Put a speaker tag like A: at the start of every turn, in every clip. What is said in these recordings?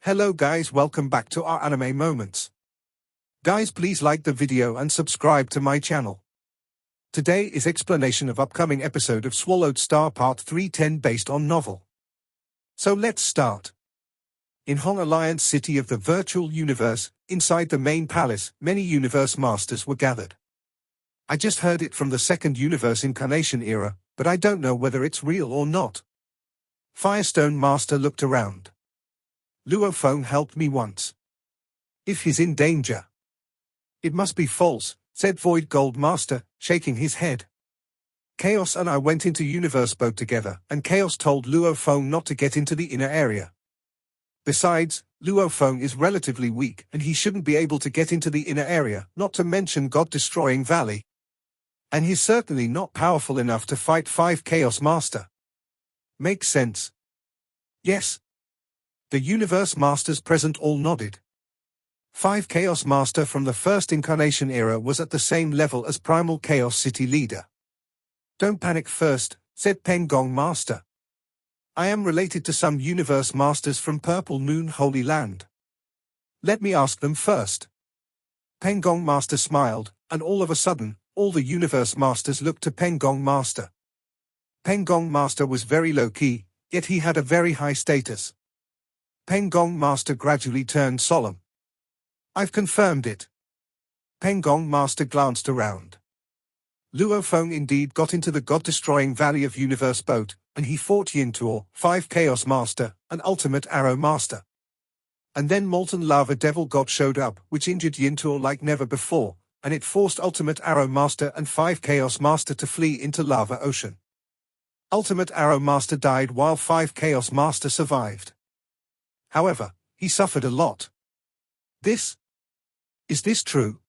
A: Hello guys, welcome back to our anime moments. Guys, please like the video and subscribe to my channel. Today is explanation of upcoming episode of Swallowed Star Part 310 based on novel. So let's start. In Hong Alliance City of the Virtual Universe, inside the main palace, many universe masters were gathered. I just heard it from the second universe incarnation era, but I don't know whether it's real or not. Firestone Master looked around. Luo Feng helped me once. If he's in danger. It must be false, said Void Gold Master, shaking his head. Chaos and I went into Universe Boat together, and Chaos told Luo Feng not to get into the inner area. Besides, Luo Feng is relatively weak and he shouldn't be able to get into the inner area, not to mention God-destroying Valley. And he's certainly not powerful enough to fight 5 Chaos Master. Makes sense. Yes. The Universe Masters present all nodded. 5 Chaos Master from the first incarnation era was at the same level as Primal Chaos City Leader. Don't panic first, said Pengong Master. I am related to some Universe Masters from Purple Moon Holy Land. Let me ask them first. Pengong Master smiled, and all of a sudden, all the Universe Masters looked to Pengong Master. Pengong Master was very low-key, yet he had a very high status. Pengong Master gradually turned solemn. I've confirmed it. Pengong Master glanced around. Luo Feng indeed got into the God-destroying Valley of Universe Boat, and he fought Yintuo, 5 Chaos Master, and Ultimate Arrow Master. And then Molten Lava Devil God showed up, which injured Yintuo like never before, and it forced Ultimate Arrow Master and 5 Chaos Master to flee into Lava Ocean. Ultimate Arrow Master died while 5 Chaos Master survived. However, he suffered a lot. Is this true?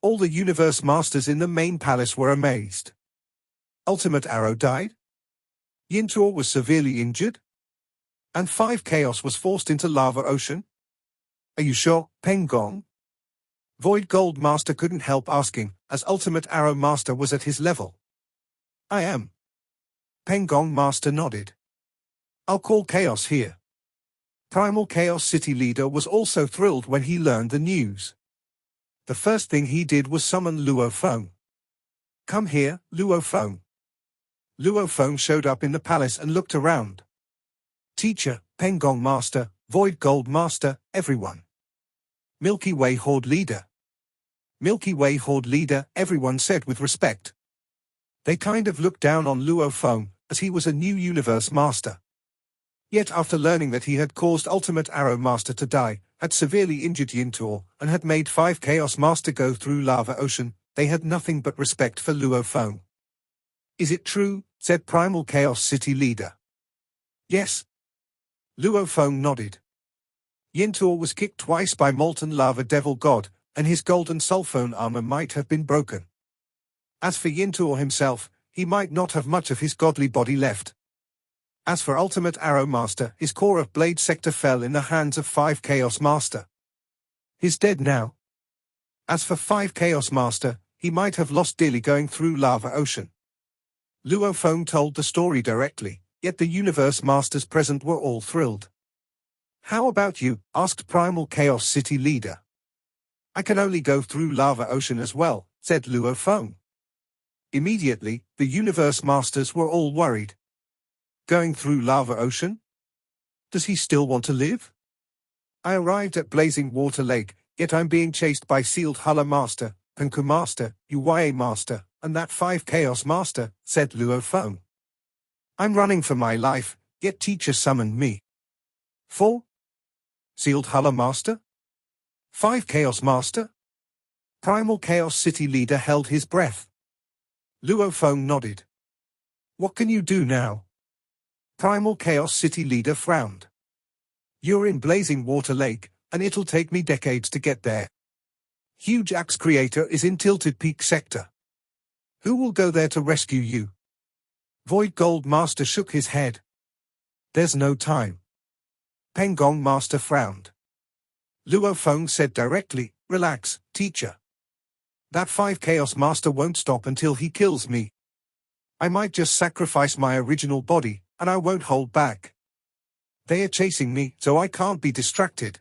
A: All the Universe Masters in the main palace were amazed. Ultimate Arrow died? Yintuo was severely injured? And 5 Chaos was forced into Lava Ocean? Are you sure, Pengong? Void Gold Master couldn't help asking, as Ultimate Arrow Master was at his level. I am. Pengong Master nodded. I'll call Chaos here. Primal Chaos City Leader was also thrilled when he learned the news. The first thing he did was summon Luo Feng. Come here, Luo Feng. Luo Feng showed up in the palace and looked around. Teacher, Pengong Master, Void Gold Master, everyone. Milky Way Horde Leader. Milky Way Horde Leader, everyone said with respect. They kind of looked down on Luo Feng, as he was a new Universe Master. Yet after learning that he had caused Ultimate Arrow Master to die, had severely injured Yintuo, and had made 5 Chaos Master go through Lava Ocean, they had nothing but respect for Luo Feng. Is it true? Said Primal Chaos City Leader. Yes. Luo Feng nodded. Yintuo was kicked twice by Molten Lava Devil God, and his golden sulphone armor might have been broken. As for Yintuo himself, he might not have much of his godly body left. As for Ultimate Arrow Master, his core of Blade Sector fell in the hands of 5 Chaos Master. He's dead now. As for 5 Chaos Master, he might have lost dearly going through Lava Ocean. Luo Feng told the story directly, yet the Universe Masters present were all thrilled. How about you? Asked Primal Chaos City Leader. I can only go through Lava Ocean as well, said Luo Feng. Immediately, the Universe Masters were all worried. Going through Lava Ocean? Does he still want to live? I arrived at Blazing Water Lake, yet I'm being chased by Sealed Hulla Master, Penku Master, Uwaye Master, and that 5 Chaos Master, said Luo Feng. I'm running for my life, yet teacher summoned me. 4? Sealed Hulla Master? 5 Chaos Master? Primal Chaos City Leader held his breath. Luo Feng nodded. What can you do now? Primal Chaos City Leader frowned. You're in Blazing Water Lake, and it'll take me decades to get there. Huge Axe Creator is in Tilted Peak Sector. Who will go there to rescue you? Void Gold Master shook his head. There's no time. Pengong Master frowned. Luo Feng said directly, relax, teacher. That 5 Chaos Master won't stop until he kills me. I might just sacrifice my original body, and I won't hold back. They are chasing me, so I can't be distracted.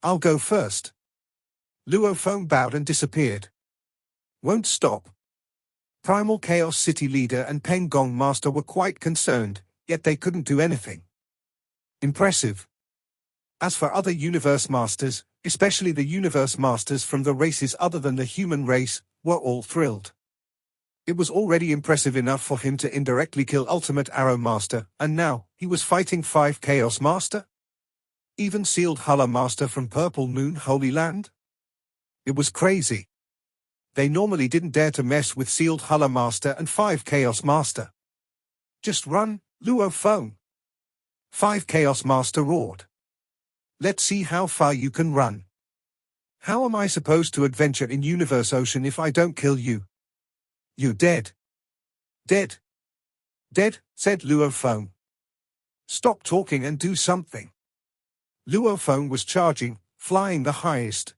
A: I'll go first. Luo Feng bowed and disappeared. Won't stop. Primal Chaos City leader and Peng Gong master were quite concerned, yet they couldn't do anything. Impressive. As for other universe masters, especially the universe masters from the races other than the human race, were all thrilled. It was already impressive enough for him to indirectly kill Ultimate Arrow Master, and now, he was fighting 5 Chaos Master? Even Sealed Hulla Master from Purple Moon Holy Land? It was crazy. They normally didn't dare to mess with Sealed Hulla Master and 5 Chaos Master. Just run, Luo Feng. 5 Chaos Master roared. Let's see how far you can run. How am I supposed to adventure in Universe Ocean if I don't kill you? You're dead. Dead. Dead, said Luo Feng. Stop talking and do something. Luo Feng was charging, flying the highest.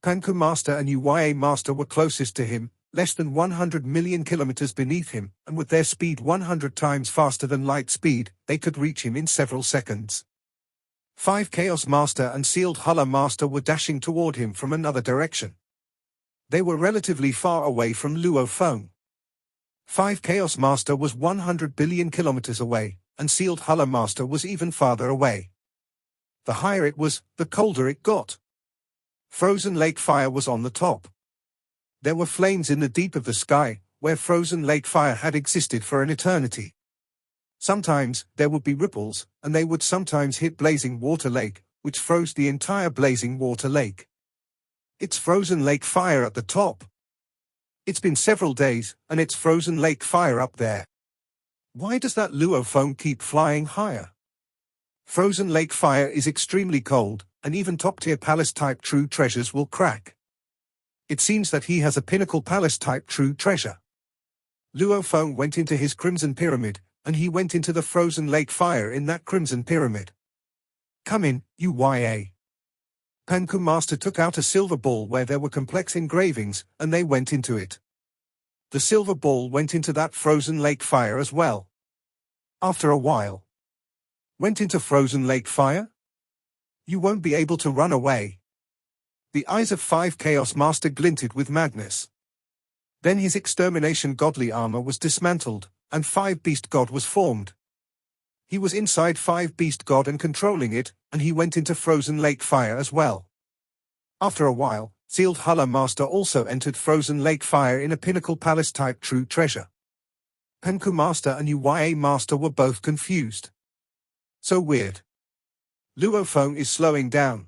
A: Panku Master and Uya Master were closest to him, less than 100 million kilometers beneath him, and with their speed 100 times faster than light speed, they could reach him in several seconds. 5 Chaos Master and Sealed Hulla Master were dashing toward him from another direction. They were relatively far away from Luo Feng. 5 Chaos Master was 100 billion kilometers away, and Sealed Hulla Master was even farther away. The higher it was, the colder it got. Frozen Lake Fire was on the top. There were flames in the deep of the sky, where Frozen Lake Fire had existed for an eternity. Sometimes, there would be ripples, and they would sometimes hit Blazing Water Lake, which froze the entire Blazing Water Lake. It's Frozen Lake Fire at the top. It's been several days, and it's Frozen Lake Fire up there. Why does that Luo Feng keep flying higher? Frozen Lake Fire is extremely cold, and even top-tier palace-type true treasures will crack. It seems that he has a pinnacle palace-type true treasure. Luo Feng went into his Crimson Pyramid, and he went into the Frozen Lake Fire in that Crimson Pyramid. Come in, Uya. Panku Master took out a silver ball where there were complex engravings, and they went into it. The silver ball went into that Frozen Lake Fire as well. After a while. Went into Frozen Lake Fire? You won't be able to run away. The eyes of 5 Chaos Master glinted with madness. Then his extermination godly armor was dismantled, and 5 Beast God was formed. He was inside 5 Beast God and controlling it, and he went into Frozen Lake Fire as well. After a while, Sealed Hulla Master also entered Frozen Lake Fire in a Pinnacle Palace-type true treasure. Panku Master and Uya Master were both confused. So weird. Luo Feng is slowing down.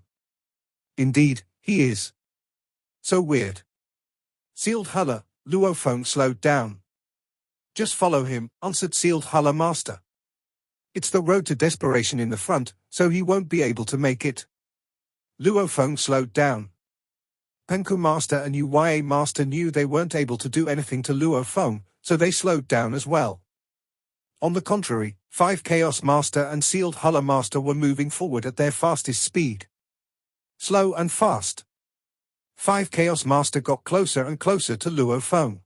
A: Indeed, he is. So weird. Sealed Hulla, Luo Feng slowed down. Just follow him, answered Sealed Hulla Master. It's the road to desperation in the front, so he won't be able to make it. Luo Feng slowed down. Panku Master and Uya Master knew they weren't able to do anything to Luo Feng, so they slowed down as well. On the contrary, 5 Chaos Master and Sealed Hulla Master were moving forward at their fastest speed. Slow and fast. 5 Chaos Master got closer and closer to Luo Feng.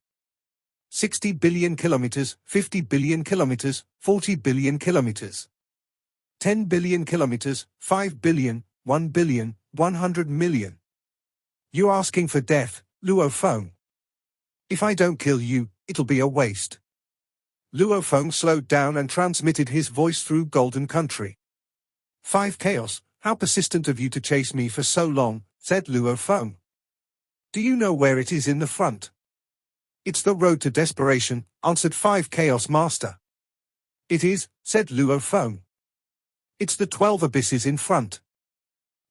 A: 60 billion kilometers, 50 billion kilometers, 40 billion kilometers. 10 billion kilometers, 5 billion, 1 billion, 100 million. You're asking for death, Luo Feng. If I don't kill you, it'll be a waste. Luo Feng slowed down and transmitted his voice through Golden Country. 5 Chaos, how persistent of you to chase me for so long, said Luo Feng. Do you know where it is in the front? It's the road to desperation, answered 5 Chaos Master. It is, said Luo Feng. It's the 12 abysses in front.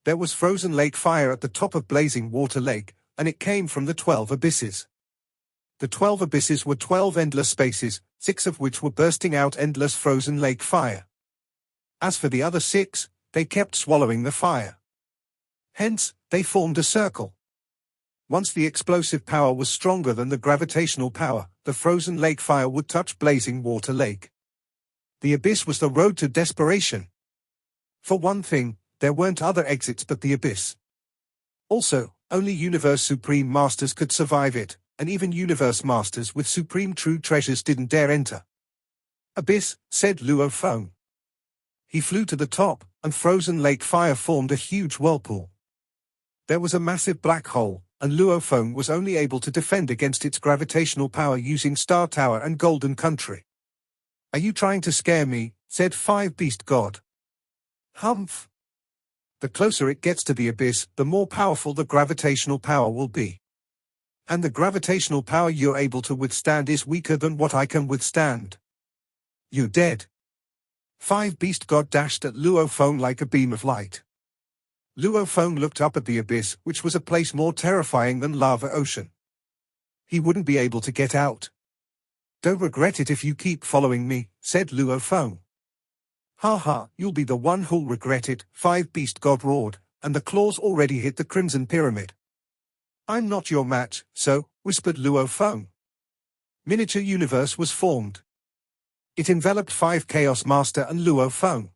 A: There was Frozen Lake Fire at the top of Blazing Water Lake, and it came from the 12 abysses. The 12 abysses were 12 endless spaces, 6 of which were bursting out endless Frozen Lake Fire. As for the other 6, they kept swallowing the fire. Hence, they formed a circle. Once the explosive power was stronger than the gravitational power, the Frozen Lake Fire would touch Blazing Water Lake. The abyss was the road to desperation. For one thing, there weren't other exits but the abyss. Also, only Universe Supreme Masters could survive it, and even Universe Masters with Supreme True Treasures didn't dare enter. Abyss, said Luo Feng. He flew to the top, and frozen lake fire formed a huge whirlpool. There was a massive black hole, and Luophone was only able to defend against its gravitational power using Star Tower and Golden Country. "Are you trying to scare me?" said Five Beast God. "Humph. The closer it gets to the abyss, the more powerful the gravitational power will be. And the gravitational power you're able to withstand is weaker than what I can withstand. You're dead." Five Beast God dashed at Luophone like a beam of light. Luophone looked up at the abyss, which was a place more terrifying than Lava Ocean. He wouldn't be able to get out. "Don't regret it if you keep following me," said Luophone. "Ha ha, you'll be the one who'll regret it," Five Beast God roared, and the claws already hit the Crimson Pyramid. "I'm not your match, so," whispered Luophone. Miniature universe was formed. It enveloped Five Chaos Master and Luophone.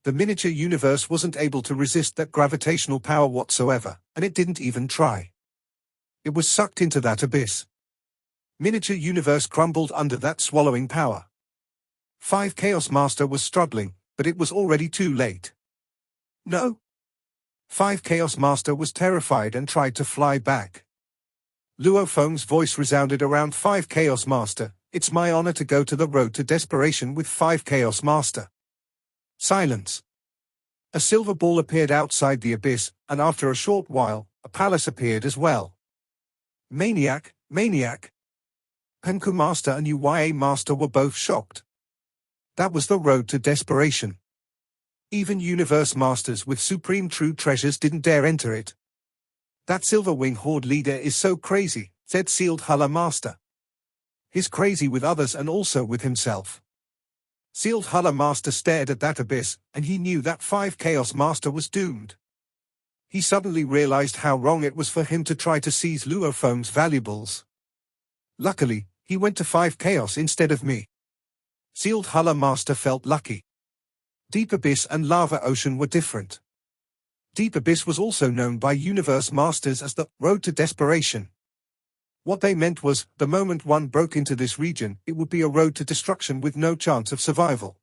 A: The miniature universe wasn't able to resist that gravitational power whatsoever, and it didn't even try. It was sucked into that abyss. Miniature universe crumbled under that swallowing power. Five Chaos Master was struggling, but it was already too late. "No." Five Chaos Master was terrified and tried to fly back. Luophone's voice resounded around Five Chaos Master. "It's my honor to go to the road to desperation with Five Chaos Master." Silence. A silver ball appeared outside the abyss, and after a short while, a palace appeared as well. "Maniac, maniac." Penku Master and Uya Master were both shocked. That was the road to desperation. Even Universe Masters with supreme true treasures didn't dare enter it. "That Silver Wing Horde leader is so crazy," said Sealed Hulla Master. "He's crazy with others and also with himself." Sealed Hulla Master stared at that abyss, and he knew that Five Chaos Master was doomed. He suddenly realized how wrong it was for him to try to seize Luophone's valuables. "Luckily, he went to Five Chaos instead of me." Sealed Hulla Master felt lucky. Deep Abyss and Lava Ocean were different. Deep Abyss was also known by Universe Masters as the Road to Desperation. What they meant was, the moment one broke into this region, it would be a road to destruction with no chance of survival.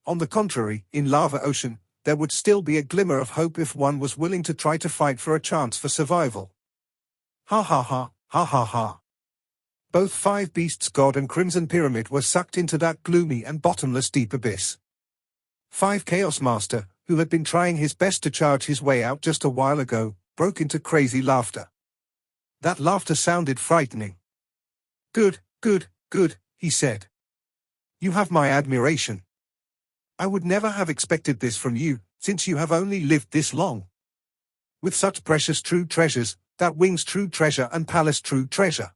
A: On the contrary, in Lava Ocean, there would still be a glimmer of hope if one was willing to try to fight for a chance for survival. Ha ha ha, ha ha ha. Both Five Beasts God and Crimson Pyramid were sucked into that gloomy and bottomless deep abyss. Five Chaos Master, who had been trying his best to charge his way out just a while ago, broke into crazy laughter. That laughter sounded frightening. Good, good, good," he said. "You have my admiration. I would never have expected this from you, since you have only lived this long. With such precious true treasures, that Wing's true treasure and Palace true treasure.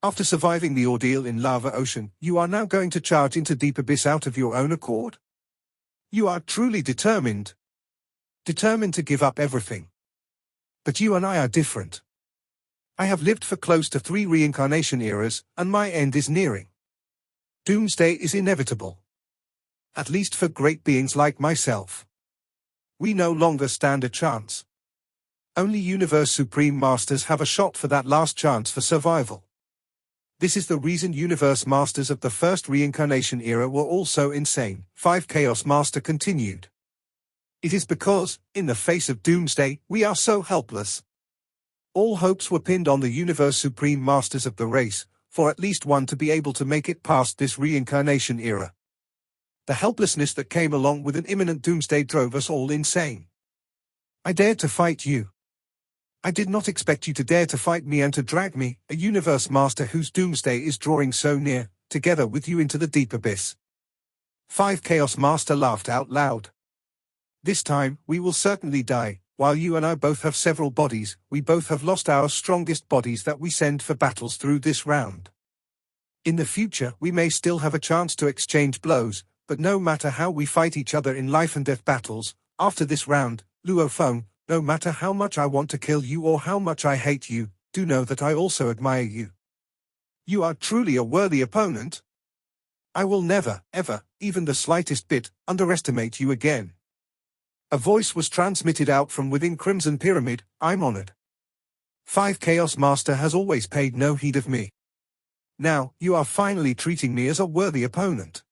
A: After surviving the ordeal in Lava Ocean, you are now going to charge into Deep Abyss out of your own accord? You are truly determined. Determined to give up everything. But you and I are different. I have lived for close to 3 reincarnation eras, and my end is nearing. Doomsday is inevitable. At least for great beings like myself. We no longer stand a chance. Only Universe Supreme Masters have a shot for that last chance for survival. This is the reason Universe Masters of the first reincarnation era were all so insane," Five Chaos Master continued. "It is because, in the face of Doomsday, we are so helpless. All hopes were pinned on the Universe Supreme Masters of the race, for at least one to be able to make it past this reincarnation era. The helplessness that came along with an imminent doomsday drove us all insane. I dared to fight you. I did not expect you to dare to fight me and to drag me, a Universe Master whose doomsday is drawing so near, together with you into the deep abyss." Five Chaos Master laughed out loud. "This time, we will certainly die. While you and I both have several bodies, we both have lost our strongest bodies that we send for battles through this round. In the future, we may still have a chance to exchange blows, but no matter how we fight each other in life and death battles, after this round, Luophone, no matter how much I want to kill you or how much I hate you, do know that I also admire you. You are truly a worthy opponent. I will never, ever, even the slightest bit, underestimate you again." A voice was transmitted out from within Crimson Pyramid, "I'm honored. Five Chaos Master has always paid no heed of me. Now, you are finally treating me as a worthy opponent.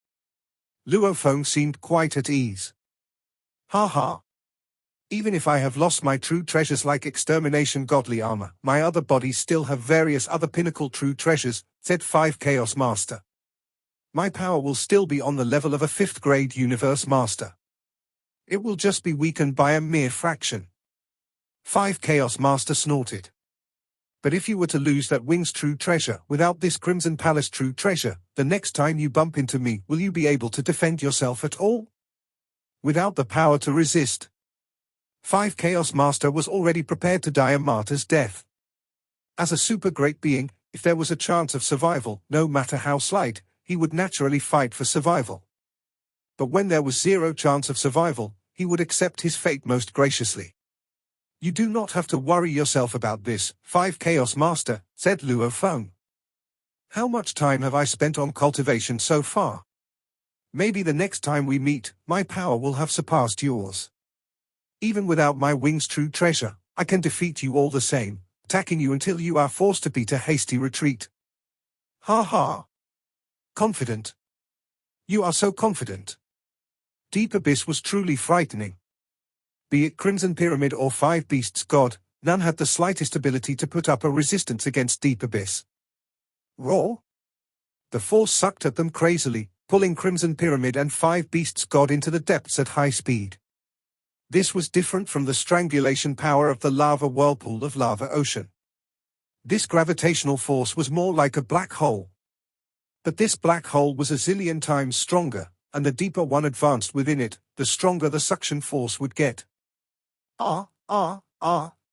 A: Luophone seemed quite at ease. Ha ha. Even if I have lost my true treasures like extermination godly armor, my other bodies still have various other pinnacle true treasures, said 5 Chaos Master. My power will still be on the level of a 5th grade Universe Master. It will just be weakened by a mere fraction. 5 Chaos Master snorted. But if you were to lose that Wings true treasure without this Crimson Palace true treasure, the next time you bump into me, will you be able to defend yourself at all? Without the power to resist. 5 Chaos Master was already prepared to die a martyr's death. As a super great being, if there was a chance of survival, no matter how slight, he would naturally fight for survival. But when there was zero chance of survival, he would accept his fate most graciously. You do not have to worry yourself about this, 5 Chaos Master, said Luophone. How much time have I spent on cultivation so far? Maybe the next time we meet, my power will have surpassed yours. Even without my Wings true treasure, I can defeat you all the same, attacking you until you are forced to beat a hasty retreat. Ha ha. Confident. You are so confident. Deep Abyss was truly frightening. Be it Crimson Pyramid or 5 Beasts God, none had the slightest ability to put up a resistance against Deep Abyss. Roar! The force sucked at them crazily, pulling Crimson Pyramid and 5 Beasts God into the depths at high speed. This was different from the strangulation power of the lava whirlpool of Lava Ocean. This gravitational force was more like a black hole. But this black hole was a zillion times stronger, and the deeper one advanced within it, the stronger the suction force would get.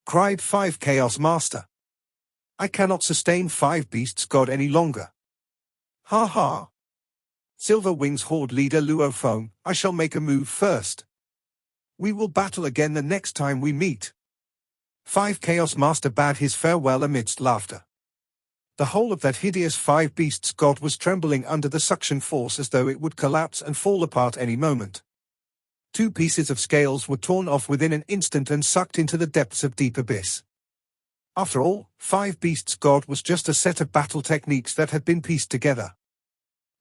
A: Cried 5 Chaos Master. I cannot sustain 5 Beasts God any longer. Ha ha. Silver Wings Horde leader Luophone, I shall make a move first. We will battle again the next time we meet. 5 Chaos Master bade his farewell amidst laughter. The whole of that hideous 5 Beasts God was trembling under the suction force as though it would collapse and fall apart any moment. 2 pieces of scales were torn off within an instant and sucked into the depths of Deep Abyss. After all, 5 Beasts God was just a set of battle techniques that had been pieced together.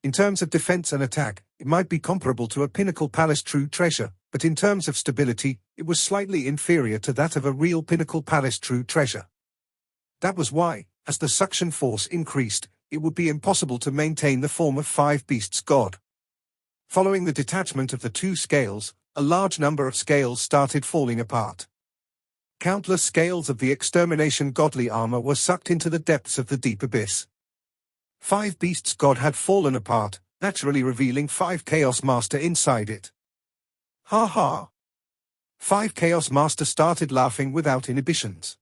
A: In terms of defense and attack, it might be comparable to a Pinnacle Palace true treasure, but in terms of stability, it was slightly inferior to that of a real Pinnacle Palace true treasure. That was why, as the suction force increased, it would be impossible to maintain the form of 5 Beasts God. Following the detachment of the 2 scales, a large number of scales started falling apart. Countless scales of the extermination godly armor were sucked into the depths of the Deep Abyss. 5 Beasts God had fallen apart, naturally revealing 5 Chaos Master inside it. Ha ha. 5 Chaos Master started laughing without inhibitions.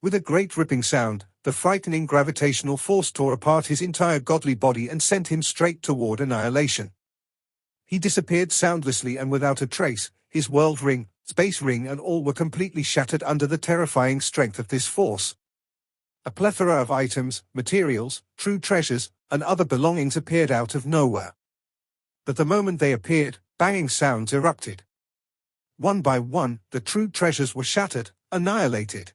A: With a great ripping sound, the frightening gravitational force tore apart his entire godly body and sent him straight toward annihilation. He disappeared soundlessly and without a trace, his world ring, space ring and all were completely shattered under the terrifying strength of this force. A plethora of items, materials, true treasures, and other belongings appeared out of nowhere. But the moment they appeared, banging sounds erupted. One by one, the true treasures were shattered, annihilated.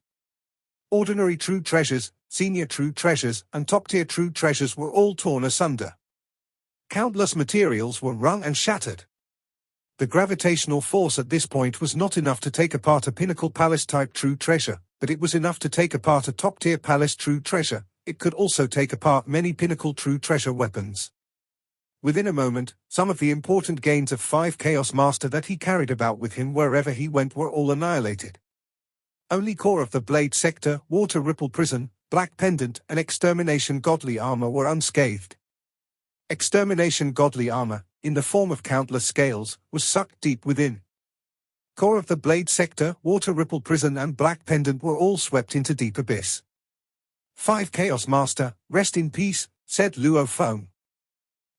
A: Ordinary true treasures, senior true treasures, and top-tier true treasures were all torn asunder. Countless materials were wrung and shattered. The gravitational force at this point was not enough to take apart a Pinnacle Palace-type true treasure, but it was enough to take apart a top-tier palace true treasure. It could also take apart many Pinnacle true treasure weapons. Within a moment, some of the important gains of 5 Chaos Master that he carried about with him wherever he went were all annihilated. Only core of the Blade Sector, Water Ripple Prison, Black Pendant, and Extermination Godly Armor were unscathed. Extermination Godly Armor, in the form of countless scales, was sucked deep within. Core of the Blade Sector, Water Ripple Prison, and Black Pendant were all swept into Deep Abyss. 5 Chaos Master, rest in peace, said Luophone.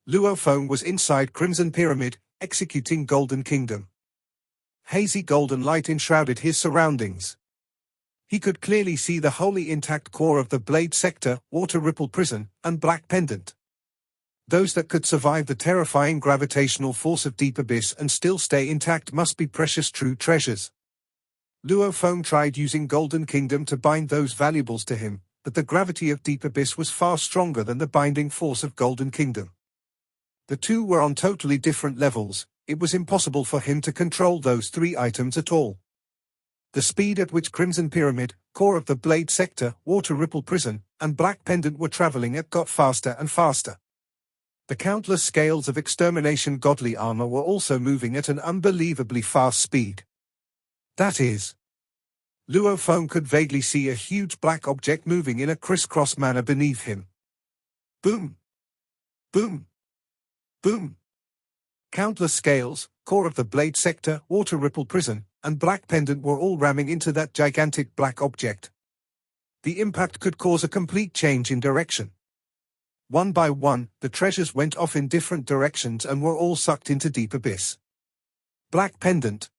A: Luophone was inside Crimson Pyramid, executing Golden Kingdom. Hazy golden light enshrouded his surroundings. He could clearly see the wholly intact core of the Blade Sector, Water Ripple Prison, and Black Pendant. Those that could survive the terrifying gravitational force of Deep Abyss and still stay intact must be precious true treasures. Luophone tried using Golden Kingdom to bind those valuables to him, but the gravity of Deep Abyss was far stronger than the binding force of Golden Kingdom. The two were on totally different levels. It was impossible for him to control those three items at all. The speed at which Crimson Pyramid, core of the Blade Sector, Water Ripple Prison, and Black Pendant were traveling at got faster and faster. The countless scales of Extermination Godly Armor were also moving at an unbelievably fast speed. That is, Luo Feng could vaguely see a huge black object moving in a crisscross manner beneath him. Boom! Boom! Boom! Countless scales, core of the Blade Sector, Water Ripple Prison, and Black Pendant were all ramming into that gigantic black object. The impact could cause a complete change in direction. One by one, the treasures went off in different directions and were all sucked into deep abyss. Black Pendant.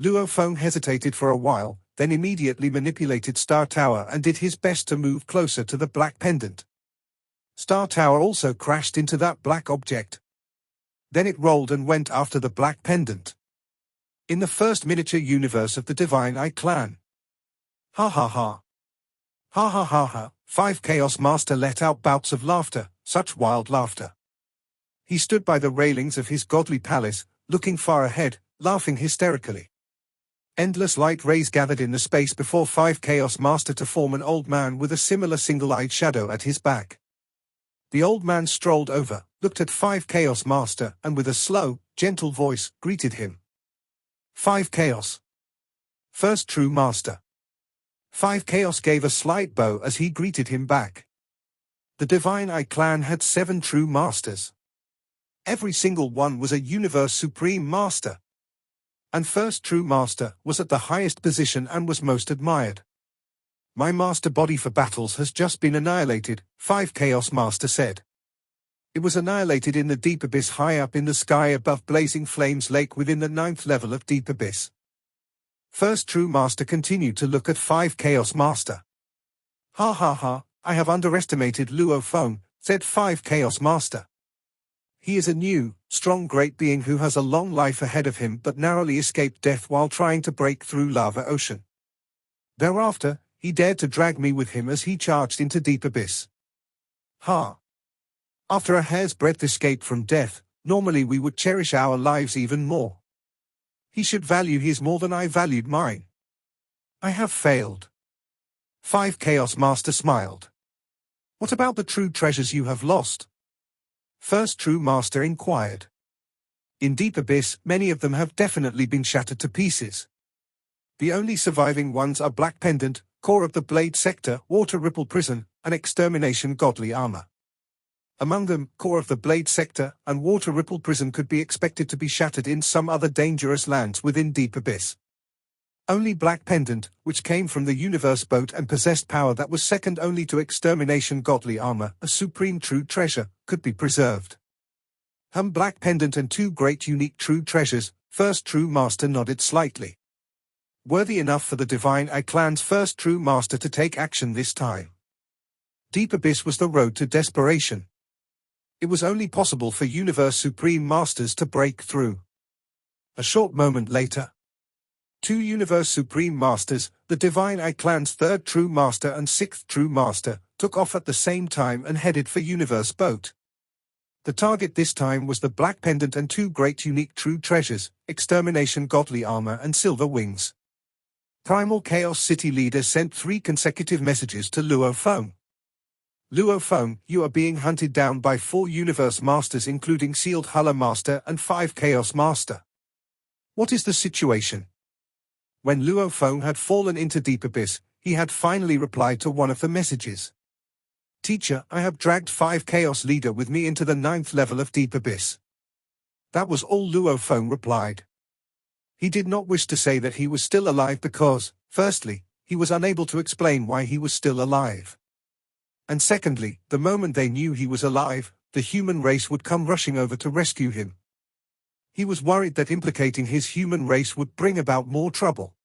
A: Luo Feng hesitated for a while, then immediately manipulated Star Tower and did his best to move closer to the Black Pendant. Star Tower also crashed into that black object. Then it rolled and went after the Black Pendant. In the first miniature universe of the Divine Eye clan. Ha ha ha. Ha ha ha ha. 5 Chaos Master let out bouts of laughter, such wild laughter. He stood by the railings of his godly palace, looking far ahead, laughing hysterically. Endless light rays gathered in the space before 5 Chaos Master to form an old man with a similar single-eyed shadow at his back. The old man strolled over, looked at 5 Chaos Master, and with a slow, gentle voice, greeted him. 5 Chaos. First True Master. 5 Chaos gave a slight bow as he greeted him back. The Divine Eye clan had 7 true masters. Every single one was a Universe Supreme Master. And First True Master was at the highest position and was most admired. My master body for battles has just been annihilated, 5 Chaos Master said. It was annihilated in the deep abyss high up in the sky above Blazing Flames Lake within the 9th level of deep abyss. First True Master continued to look at 5 Chaos Master. Ha ha ha, I have underestimated Luo Feng, said 5 Chaos Master. He is a new, strong great being who has a long life ahead of him but narrowly escaped death while trying to break through Lava Ocean. Thereafter, he dared to drag me with him as he charged into deep abyss. Ha! After a hair's breadth escape from death, normally we would cherish our lives even more. He should value his more than I valued mine. I have failed. 5 Chaos Master smiled. What about the true treasures you have lost? First True Master inquired. In deep abyss, many of them have definitely been shattered to pieces. The only surviving ones are Black Pendant, core of the Blade Sector, Water Ripple Prison, and Extermination Godly Armor. Among them, core of the Blade Sector and Water Ripple Prison could be expected to be shattered in some other dangerous lands within deep abyss. Only Black Pendant, which came from the universe boat and possessed power that was second only to Extermination Godly Armor, a supreme true treasure, could be preserved. Black Pendant and 2 great unique true treasures, First True Master nodded slightly. Worthy enough for the Divine Eye clan's First True Master to take action this time. Deep abyss was the road to desperation. It was only possible for Universe Supreme Masters to break through. A short moment later, 2 Universe Supreme Masters, the Divine Eye clan's 3rd True Master and 6th True Master, took off at the same time and headed for Universe Boat. The target this time was the Black Pendant and 2 great unique true treasures, Extermination Godly Armor and Silver Wings. Primal Chaos City Leader sent 3 consecutive messages to Luo Feng. Luo Feng, you are being hunted down by 4 Universe Masters including Sealed Huller Master and 5 Chaos Master. What is the situation? When Luo Feng had fallen into deep abyss, he had finally replied to one of the messages. Teacher, I have dragged 5 Chaos Leader with me into the 9th level of deep abyss. That was all Luo Feng replied. He did not wish to say that he was still alive because, firstly, he was unable to explain why he was still alive. And secondly, the moment they knew he was alive, the human race would come rushing over to rescue him. He was worried that implicating his human race would bring about more trouble.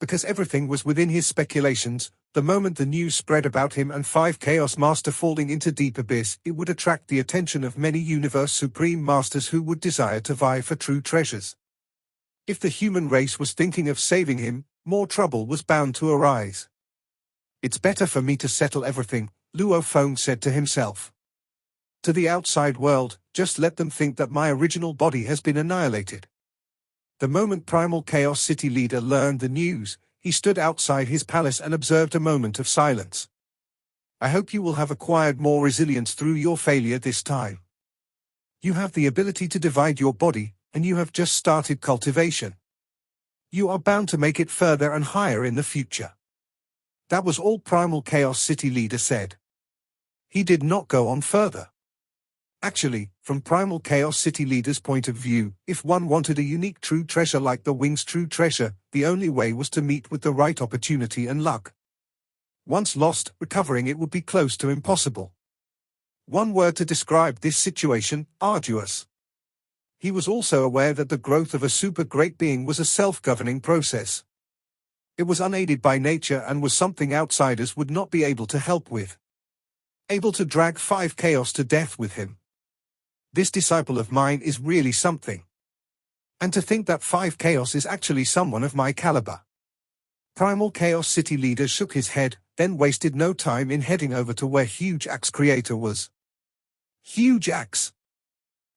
A: Because everything was within his speculations, the moment the news spread about him and 5 Chaos Master falling into deep abyss, it would attract the attention of many Universe Supreme Masters who would desire to vie for true treasures. If the human race was thinking of saving him, more trouble was bound to arise. It's better for me to settle everything, Luo Feng said to himself. To the outside world, just let them think that my original body has been annihilated. The moment Primal Chaos City leader learned the news, he stood outside his palace and observed a moment of silence. I hope you will have acquired more resilience through your failure this time. You have the ability to divide your body, and you have just started cultivation. You are bound to make it further and higher in the future. That was all Primal Chaos City leader said. He did not go on further. Actually, from Primal Chaos City leader's point of view, if one wanted a unique true treasure like the Wings true treasure, the only way was to meet with the right opportunity and luck. Once lost, recovering it would be close to impossible. One word to describe this situation: arduous. He was also aware that the growth of a super great being was a self-governing process. It was unaided by nature and was something outsiders would not be able to help with. Able to drag 5 chaos to death with him. This disciple of mine is really something. And to think that 5 chaos is actually someone of my caliber. Primal Chaos City leader shook his head, then wasted no time in heading over to where Huge Axe Creator was. Huge Axe.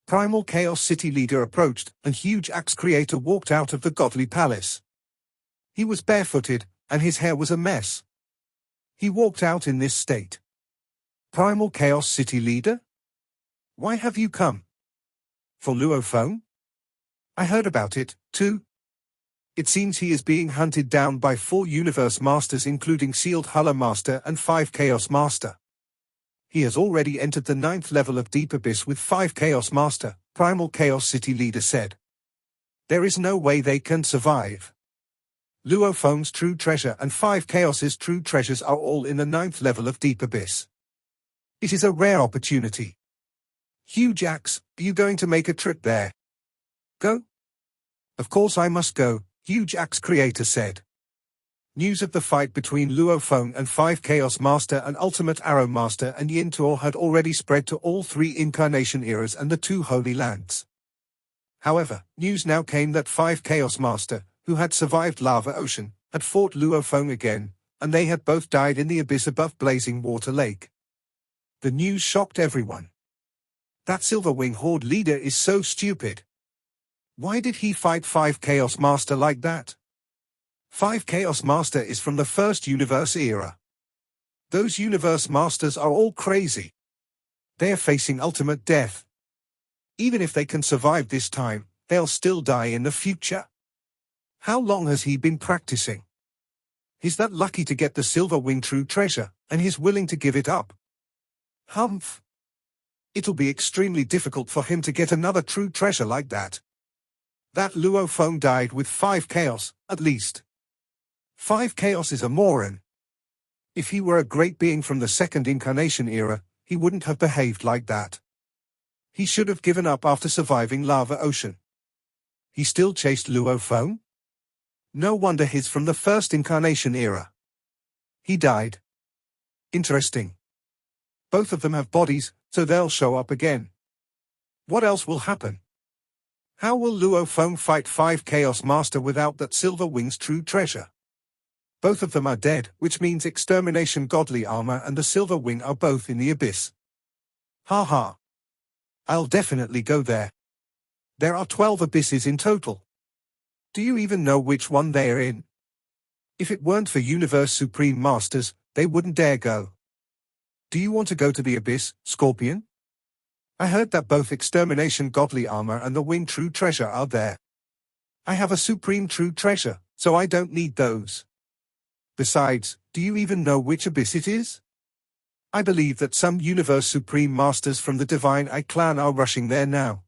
A: Primal Chaos City leader approached, and Huge Axe Creator walked out of the godly palace. He was barefooted, and his hair was a mess. He walked out in this state. Primal Chaos City leader? Why have you come? For Luophone? I heard about it, too. It seems he is being hunted down by 4 Universe Masters including Sealed Huller Master and 5 Chaos Master. He has already entered the 9th level of Deep Abyss with 5 Chaos Master, Primal Chaos City leader said. There is no way they can survive. Luophone's true treasure and 5 Chaos's true treasures are all in the 9th level of Deep Abyss. It is a rare opportunity. Huge Axe, are you going to make a trip there? Go? Of course I must go, Huge Axe Creator said. News of the fight between Luophone and 5 Chaos Master and Ultimate Arrow Master and Yintor had already spread to all 3 Incarnation Eras and the 2 Holy Lands. However, news now came that 5 Chaos Master, who had survived Lava Ocean, had fought Luophone again, and they had both died in the abyss above Blazing Water Lake. The news shocked everyone. That Silverwing Horde leader is so stupid. Why did he fight 5 Chaos Master like that? 5 Chaos Master is from the first Universe era. Those Universe Masters are all crazy. They are facing ultimate death. Even if they can survive this time, they'll still die in the future. How long has he been practicing? He's that lucky to get the Silverwing true treasure, and he's willing to give it up. Humph. It'll be extremely difficult for him to get another true treasure like that. That Luophone died with 5 chaos, at least. 5 chaos is a moron. If he were a great being from the second Incarnation era, he wouldn't have behaved like that. He should have given up after surviving Lava Ocean. He still chased Luophone? No wonder he's from the first Incarnation era. He died. Interesting. Both of them have bodies, so they'll show up again. What else will happen? How will Luophone fight 5 Chaos Master without that Silverwing's true treasure? Both of them are dead, which means Extermination Godly Armor and the Silverwing are both in the abyss. Ha. I'll definitely go there. There are 12 abysses in total. Do you even know which one they're in? If it weren't for Universe Supreme Masters, they wouldn't dare go. Do you want to go to the abyss, Scorpion? I heard that both Extermination Godly Armor and the Wing True Treasure are there. I have a Supreme True Treasure, so I don't need those. Besides, do you even know which abyss it is? I believe that some Universe Supreme Masters from the Divine Eye clan are rushing there now.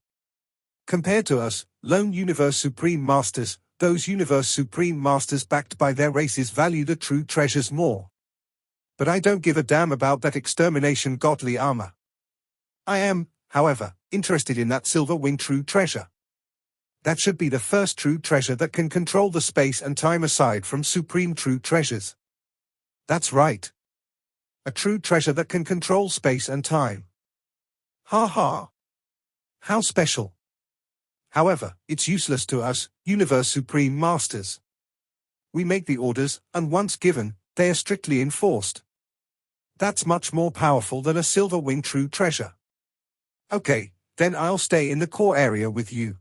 A: Compared to us, lone Universe Supreme Masters, those Universe Supreme Masters backed by their races value the true treasures more. But I don't give a damn about that Extermination Godly Armor. I am, however, interested in that Silverwing True Treasure. That should be the first true treasure that can control the space and time aside from Supreme True Treasures. That's right. A true treasure that can control space and time. Ha. How special. However, it's useless to us, Universe Supreme Masters. We make the orders, and once given, they are strictly enforced. That's much more powerful than a Silverwing True Treasure. Okay, then I'll stay in the core area with you.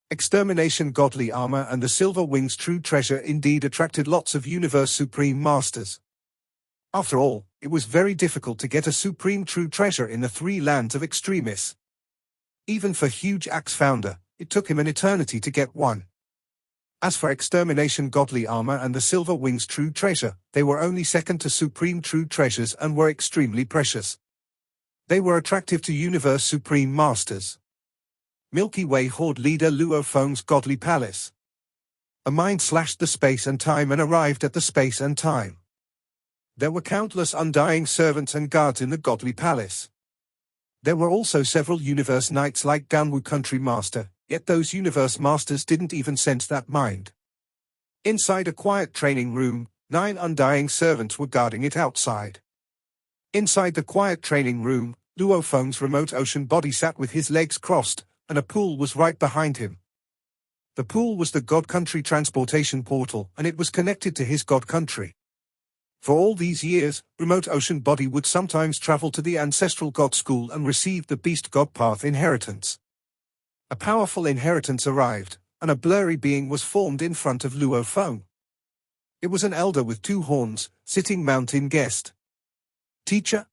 A: Extermination Godly Armor and the Silver Wings True Treasure indeed attracted lots of Universe Supreme Masters. After all, it was very difficult to get a Supreme True Treasure in the three lands of Extremis. Even for Huge Axe Founder, it took him an eternity to get one. As for Extermination Godly Armor and the Silver Wings True Treasure, they were only second to Supreme True Treasures and were extremely precious. They were attractive to Universe Supreme Masters. Milky Way Horde leader Luo Feng's Godly Palace. A mine slashed the space and time and arrived at the space and time. There were countless undying servants and guards in the Godly Palace. There were also several Universe Knights like Ganwu Country Master, yet those Universe Masters didn't even sense that mind. Inside a quiet training room, 9 undying servants were guarding it outside. Inside the quiet training room, Luo Feng's remote ocean body sat with his legs crossed, and a pool was right behind him. The pool was the God Country transportation portal, and it was connected to his God Country. For all these years, remote ocean body would sometimes travel to the ancestral God school and receive the Beast God Path inheritance. A powerful inheritance arrived, and a blurry being was formed in front of Luo Feng. It was an elder with 2 horns, sitting mountain guest. Teacher?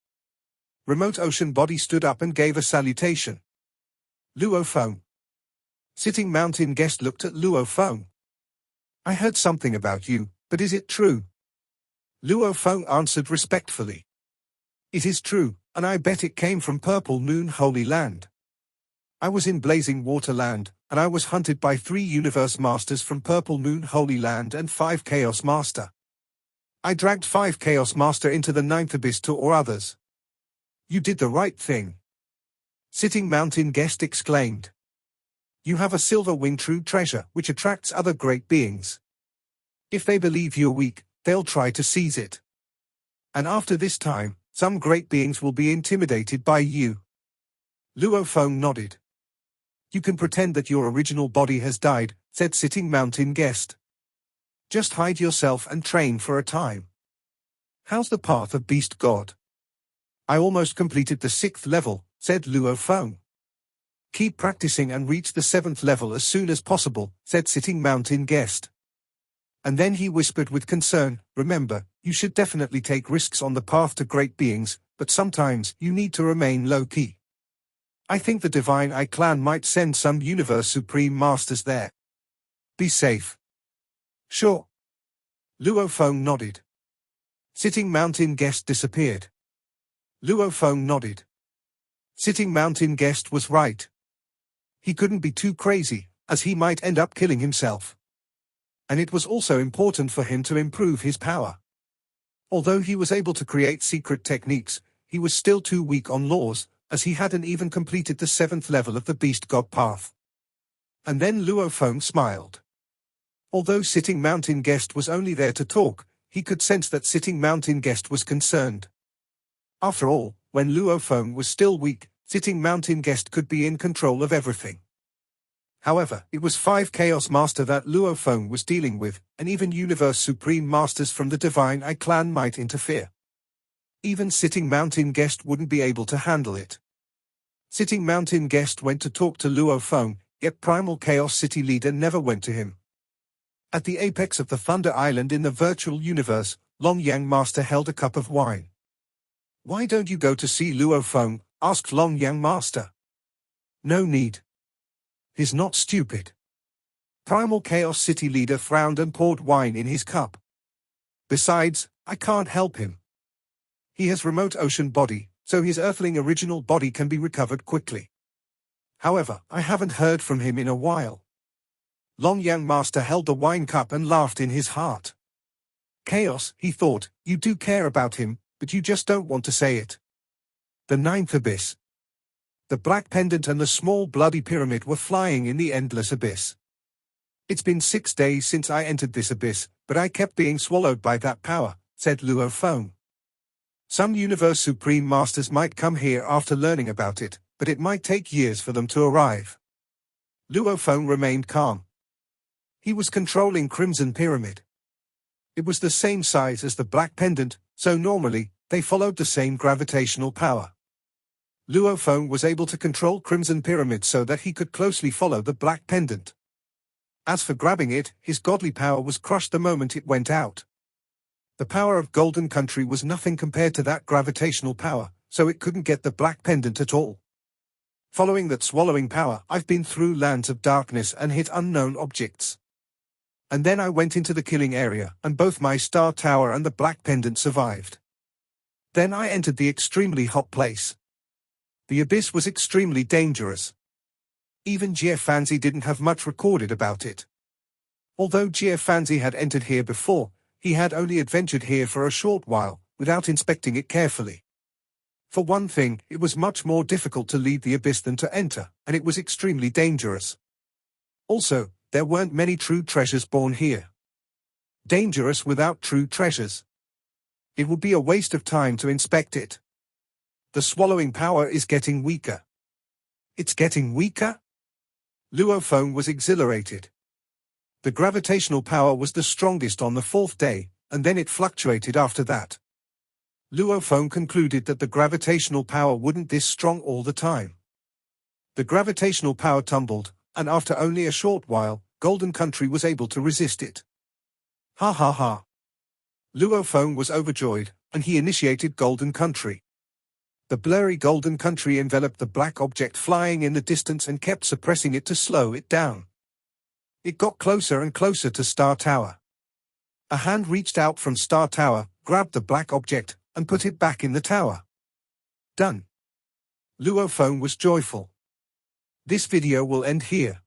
A: Remote ocean body stood up and gave a salutation. Luo Feng. Sitting mountain guest looked at Luo Feng. I heard something about you, but is it true? Luo Feng answered respectfully. It is true, and I bet it came from Purple Moon Holy Land. I was in Blazing Water Land, and I was hunted by 3 Universe Masters from Purple Moon Holy Land and 5 Chaos Master. I dragged 5 Chaos Master into the 9th Abyss to or others. You did the right thing. Sitting mountain guest exclaimed. You have a silver wing true treasure which attracts other great beings. If they believe you're weak, they'll try to seize it. And after this time, some great beings will be intimidated by you. Luo Feng nodded. You can pretend that your original body has died, said Sitting mountain guest. Just hide yourself and train for a time. How's the path of Beast God? I almost completed the 6th level, said Luo Feng. Keep practicing and reach the 7th level as soon as possible, said Sitting mountain guest. And then he whispered with concern, remember, you should definitely take risks on the path to great beings, but sometimes you need to remain low-key. I think the Divine Eye clan might send some Universe Supreme Masters there. Be safe. Sure. Luo Feng nodded. Sitting mountain guest disappeared. Luo Feng nodded. Sitting mountain guest was right. He couldn't be too crazy, as he might end up killing himself. And it was also important for him to improve his power. Although he was able to create secret techniques, he was still too weak on laws, as he hadn't even completed the 7th level of the Beast God Path. And then Luo Feng smiled. Although Sitting mountain guest was only there to talk, he could sense that Sitting mountain guest was concerned. After all, when Luo Feng was still weak, Sitting mountain guest could be in control of everything. However, it was 5 Chaos Master that Luo Feng was dealing with, and even Universe Supreme Masters from the Divine Eye clan might interfere. Even Sitting mountain guest wouldn't be able to handle it. Sitting mountain guest went to talk to Luo Feng, yet Primal Chaos City leader never went to him. At the apex of the Thunder Island in the virtual universe, Long Yang Master held a cup of wine. Why don't you go to see Luo Feng? Asked Long Yang Master. No need. He's not stupid. Primal Chaos City leader frowned and poured wine in his cup. Besides, I can't help him. He has remote ocean body, so his earthling original body can be recovered quickly. However, I haven't heard from him in a while. Long Yang Master held the wine cup and laughed in his heart. Chaos, he thought, you do care about him, but you just don't want to say it. The 9th Abyss. The Black Pendant and the small bloody pyramid were flying in the endless abyss. It's been 6 days since I entered this abyss, but I kept being swallowed by that power, said Luo Feng. Some Universe Supreme Masters might come here after learning about it, but it might take years for them to arrive. Luo Feng remained calm. He was controlling Crimson Pyramid. It was the same size as the Black Pendant, so normally, they followed the same gravitational power. Luophone was able to control Crimson Pyramid so that he could closely follow the black pendant. As for grabbing it, his godly power was crushed the moment it went out. The power of Golden Country was nothing compared to that gravitational power, so it couldn't get the black pendant at all. Following that swallowing power, I've been through lands of darkness and hit unknown objects. And then I went into the killing area, and both my star tower and the black pendant survived. Then I entered the extremely hot place. The abyss was extremely dangerous. Even Fanzi didn't have much recorded about it. Although Fanzi had entered here before, he had only adventured here for a short while, without inspecting it carefully. For one thing, it was much more difficult to leave the abyss than to enter, and it was extremely dangerous. Also, there weren't many true treasures born here. Dangerous without true treasures. It would be a waste of time to inspect it. The swallowing power is getting weaker. It's getting weaker? Luophone was exhilarated. The gravitational power was the strongest on the 4th day, and then it fluctuated after that. Luophone concluded that the gravitational power wouldn't this strong all the time. The gravitational power tumbled, and after only a short while, Golden Country was able to resist it. Ha ha ha. Luophone was overjoyed, and he initiated Golden Country. The blurry Golden Country enveloped the black object flying in the distance and kept suppressing it to slow it down. It got closer and closer to Star Tower. A hand reached out from Star Tower, grabbed the black object, and put it back in the tower. Done. Luophone was joyful. This video will end here.